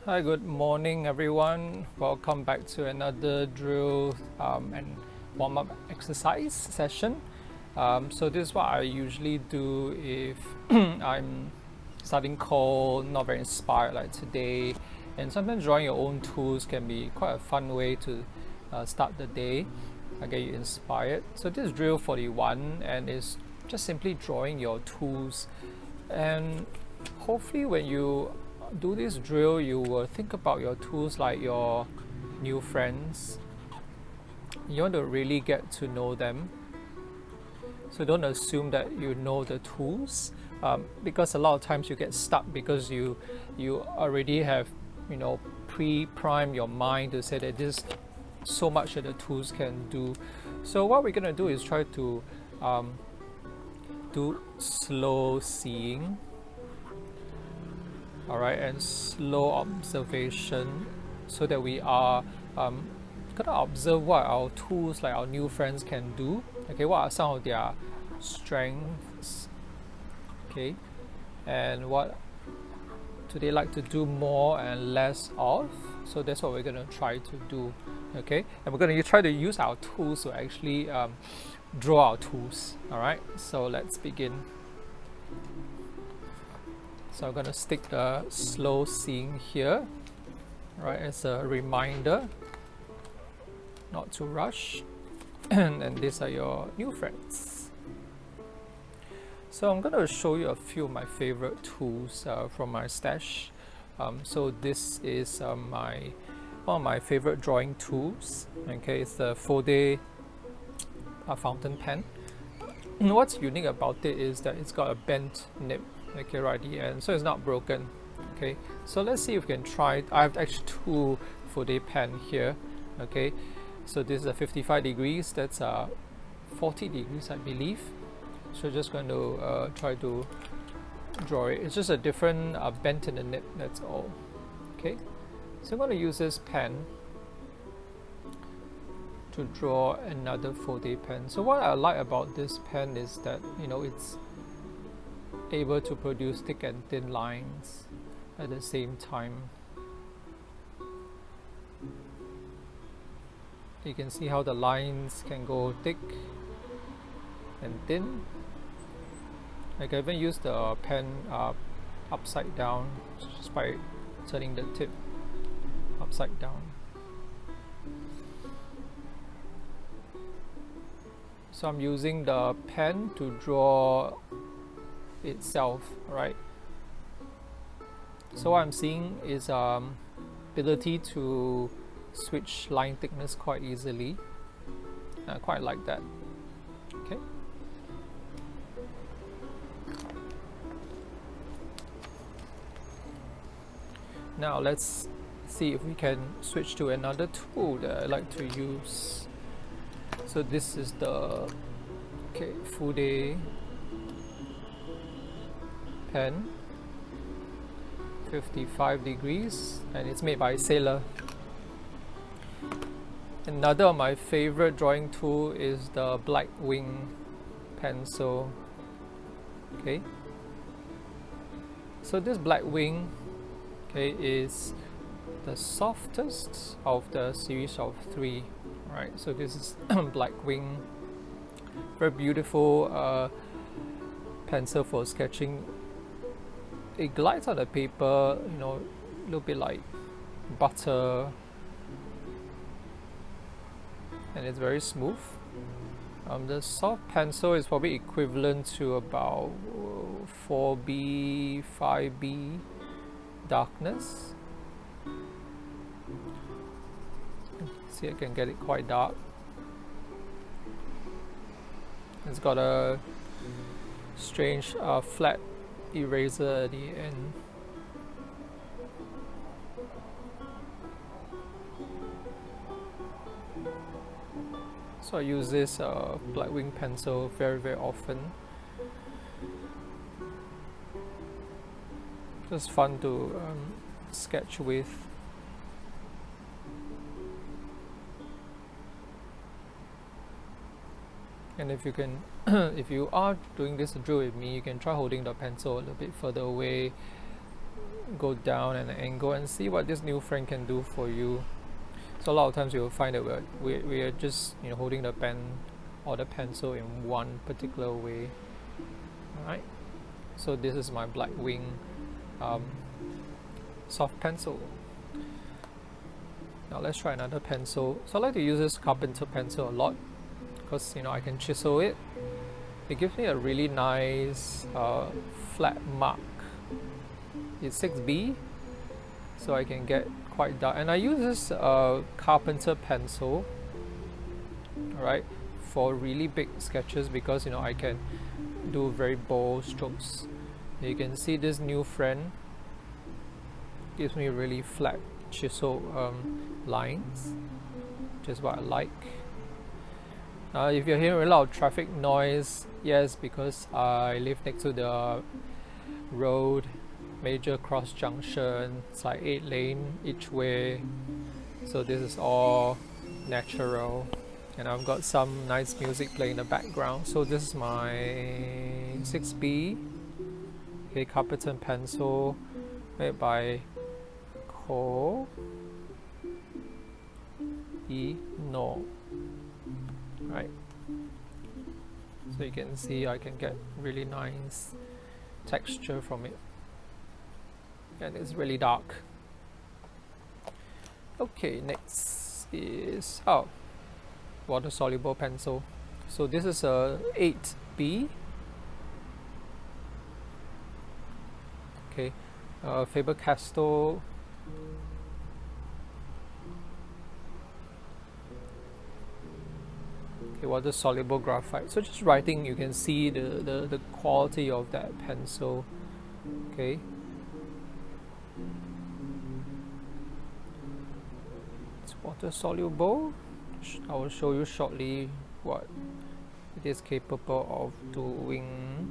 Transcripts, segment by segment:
Hi, good morning everyone. Welcome back to another drill and warm-up exercise session. So this is what I usually do if I'm starting cold, not very inspired like today. And sometimes drawing your own tools can be quite a fun way to start the day, get you inspired. So this is drill 41 and it's just simply drawing your tools. And hopefully when you do this drill, you will think about your tools like your new friends. You want to really get to know them. So don't assume that you know the tools, because a lot of times you get stuck because you already have pre-primed your mind to say that there's so much that the tools can do. So what we're gonna do is try to do slow seeing. All right, and slow observation, so that we are gonna observe what our tools, like our new friends, can do. Okay, what are some of their strengths? Okay, and what do they like to do more and less of? So that's what we're gonna try to do. Okay, and we're gonna try to use our tools to actually draw our tools. All right, so let's begin. So I'm going to stick the slow seeing here, right, as a reminder not to rush. And these are your new friends. So I'm going to show you a few of my favorite tools from my stash. So this is one of my favorite drawing tools. Okay, it's the Fude fountain pen. And what's unique about it is that it's got a bent nib. Okay, right at the end, so it's not broken. Okay, so let's see if we can try. I have actually two Fude pen here. Okay, so this is a 55 degrees, that's 40 degrees I believe. So just going to try to draw it. It's just a different bent in the nib, that's all. Okay, so I'm going to use this pen to draw another Fude pen. So what I like about this pen is that it's able to produce thick and thin lines at the same time. You can see how the lines can go thick and thin. I can even use the pen upside down just by turning the tip upside down. So I'm using the pen to draw itself, right? So what I'm seeing is ability to switch line thickness quite easily. I quite like that. Okay. Now let's see if we can switch to another tool that I like to use. So this is the Fude pen, 55 degrees, and it's made by Sable. Another of my favorite drawing tool is the Blackwing pencil. Okay, so this Blackwing is the softest of the series of 3. Right, so this is Blackwing, very beautiful pencil for sketching. It glides on the paper, a little bit like butter, and it's very smooth. The soft pencil is probably equivalent to about 4B, 5B darkness. See, I can get it quite dark. It's got a strange flat eraser at the end. So I use this Blackwing pencil very, very often. Just fun to sketch with. And if you can, if you are doing this drill with me, you can try holding the pencil a little bit further away go down at an angle and see what this new friend can do for you. So a lot of times you'll find that we are just, you know, holding the pen or the pencil in one particular way. Alright, so this is my Blackwing soft pencil. Now let's try another pencil. So I like to use this Carpenter pencil a lot because, you know, I can chisel it. It gives me a really nice flat mark. It's 6B, so I can get quite dark. And I use this Carpenter pencil, right, for really big sketches because, you know, I can do very bold strokes. You can see this new friend gives me really flat chisel lines, which is what I like. If you're hearing a lot of traffic noise, yes, because I live next to the road, major cross junction. It's like 8 lane each way, so this is all natural, and I've got some nice music playing in the background. So this is my 6B, okay, Carpenter pencil made by Koh-I-Noor. Right, so you can see I can get really nice texture from it, and it's really dark. Okay, next is water soluble pencil. So this is a 8B, okay, Faber Castel. Okay, water soluble graphite. So just writing, you can see the quality of that pencil. Okay, it's water soluble. I will show you shortly what it is capable of doing.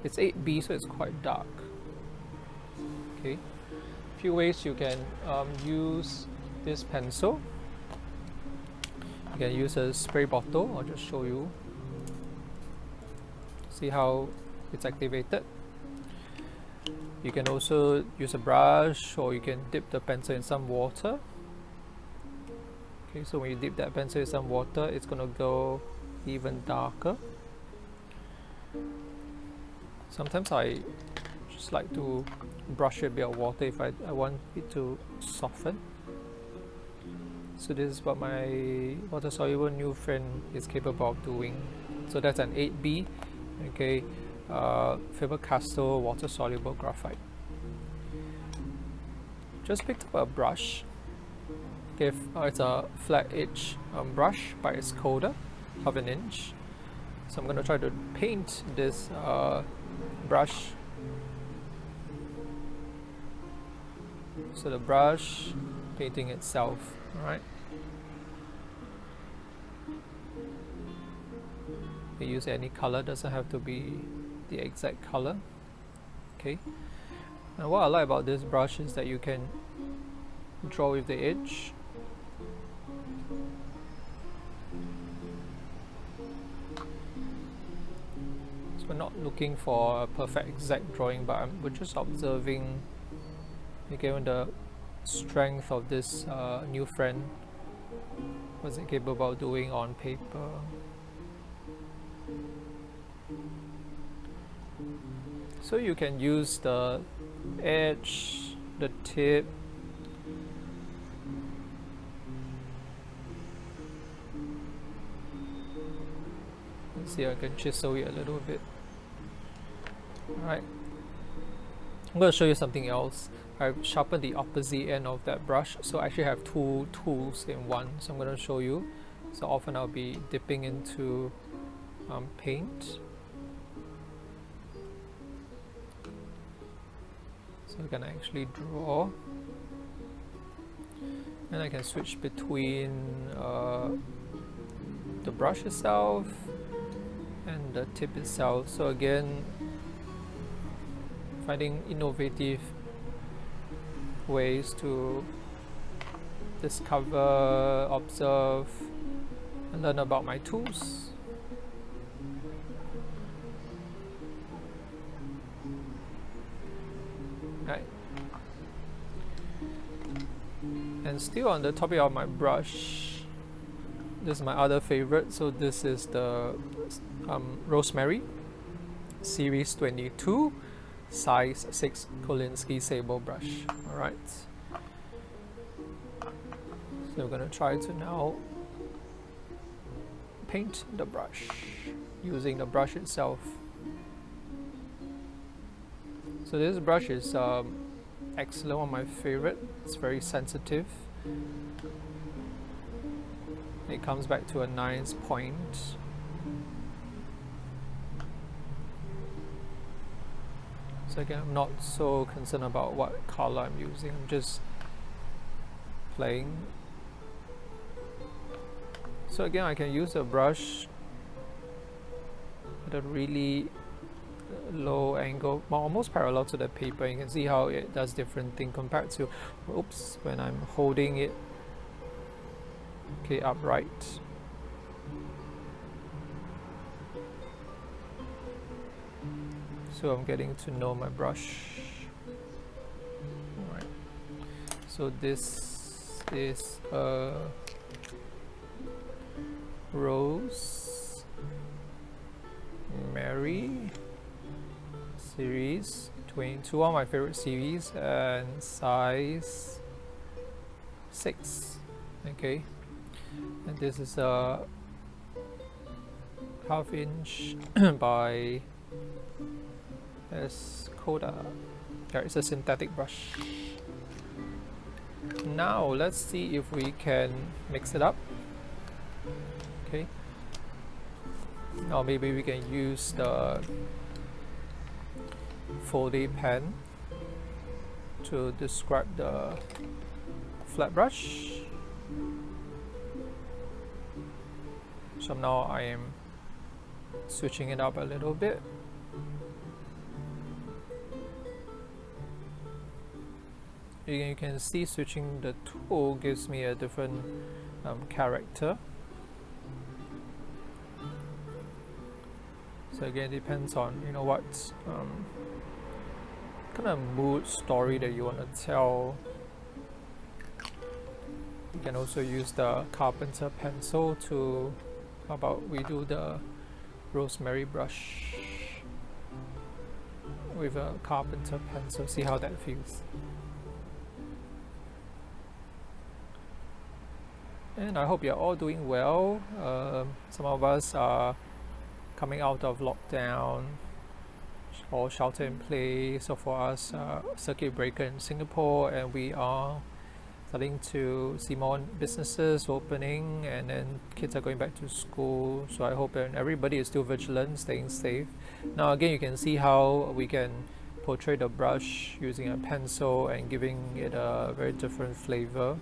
It's 8B, so it's quite dark. Okay, a few ways you can use this pencil. You can use a spray bottle. I'll just show you. See how it's activated. You can also use a brush, or you can dip the pencil in some water. Okay, so when you dip that pencil in some water, it's gonna go even darker. Sometimes I just like to brush a bit of water if I want it to soften. So this is what my water soluble new friend is capable of doing. So that's an 8B, okay, Faber Castel water soluble graphite. Just picked up a brush. Okay, it's a flat edge brush by Escoda, 1/2 inch. So I'm gonna try to paint this brush. So the brush painting itself, alright. You use any color, doesn't have to be the exact color. Okay, and what I like about this brush is that you can draw with the edge. So we're not looking for a perfect exact drawing, but we're just observing, again, the strength of this new friend. What's it capable of doing on paper? So you can use the edge, the tip, let's see, I can chisel it a little bit. Alright, I'm going to show you something else. I've sharpened the opposite end of that brush, so I actually have 2 tools in one. So I'm going to show you. So often I'll be dipping into paint. So I can actually draw, and I can switch between the brush itself and the tip itself. So again, finding innovative ways to discover, observe, and learn about my tools. Right. And still on the topic of my brush, this is my other favorite. So this is the Rosemary Series 22 size 6 Kolinsky Sable brush. Alright, so we're going to try to now paint the brush using the brush itself. So this brush is excellent, one of my favorite. It's very sensitive. It comes back to a nice point. So again, I'm not so concerned about what color I'm using. I'm just playing. So again, I can use a brush at a really low angle, almost parallel to the paper. You can see how it does different thing compared to, oops, when I'm holding it upright. So I'm getting to know my brush. Alright, so this is a Rosemary series 22, one of my favorite series, and size 6. Okay, and this is a 1/2 inch by Escoda. It's a synthetic brush. Now let's see if we can mix it up. Okay, now maybe we can use the Fude pen to describe the flat brush. So now I am switching it up a little bit. You can see switching the tool gives me a different character. So again, it depends on what kind of mood story that you want to tell. You can also use the Carpenter pencil to, how about we do the Rosemary brush with a Carpenter pencil, see how that feels. And I hope you're all doing well. Some of us are coming out of lockdown or shelter in place. So for us, circuit breaker in Singapore, and we are starting to see more businesses opening, and then kids are going back to school. So I hope that everybody is still vigilant, staying safe. Now again, you can see how we can portray the brush using a pencil and giving it a very different flavor.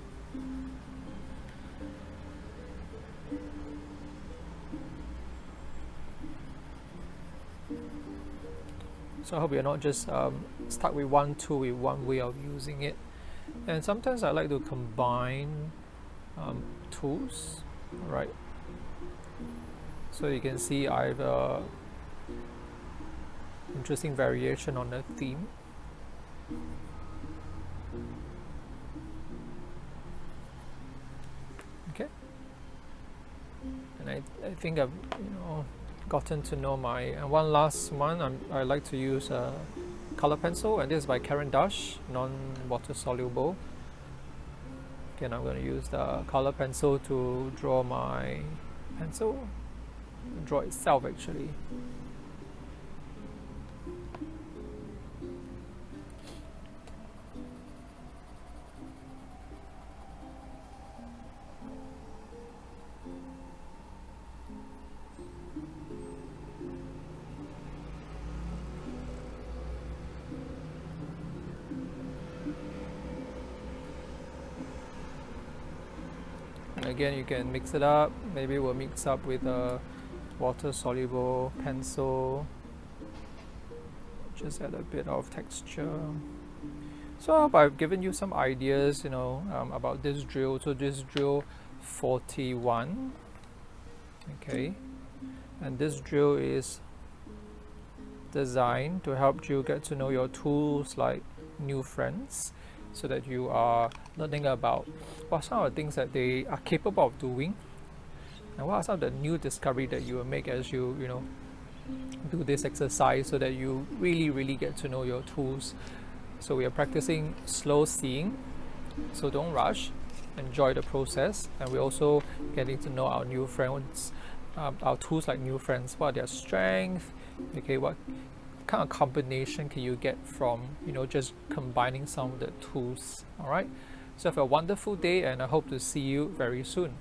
So I hope you're not just stuck with one tool, with one way of using it. And sometimes I like to combine tools, right? So you can see I have a interesting variation on the theme. Okay, and I think I've gotten to know my, and one last one, I like to use a color pencil, and this is by Carpenter, non-water soluble. Again, I'm going to use the color pencil to draw my pencil, draw itself actually. Again, you can mix it up. Maybe we'll mix up with a water-soluble pencil. Just add a bit of texture. So I hope I've given you some ideas, about this drill. So this drill 41. Okay, and this drill is designed to help you get to know your tools like new friends. so that you are learning about what some of the things that they are capable of doing, and what are some of the new discovery that you will make as you do this exercise, so that you really get to know your tools. So we are practicing slow seeing, so don't rush, enjoy the process. And we're also getting to know our new friends, our tools like new friends. What are their strengths? Okay, what kind of combination can you get from just combining some of the tools? All right, so have a wonderful day, and I hope to see you very soon.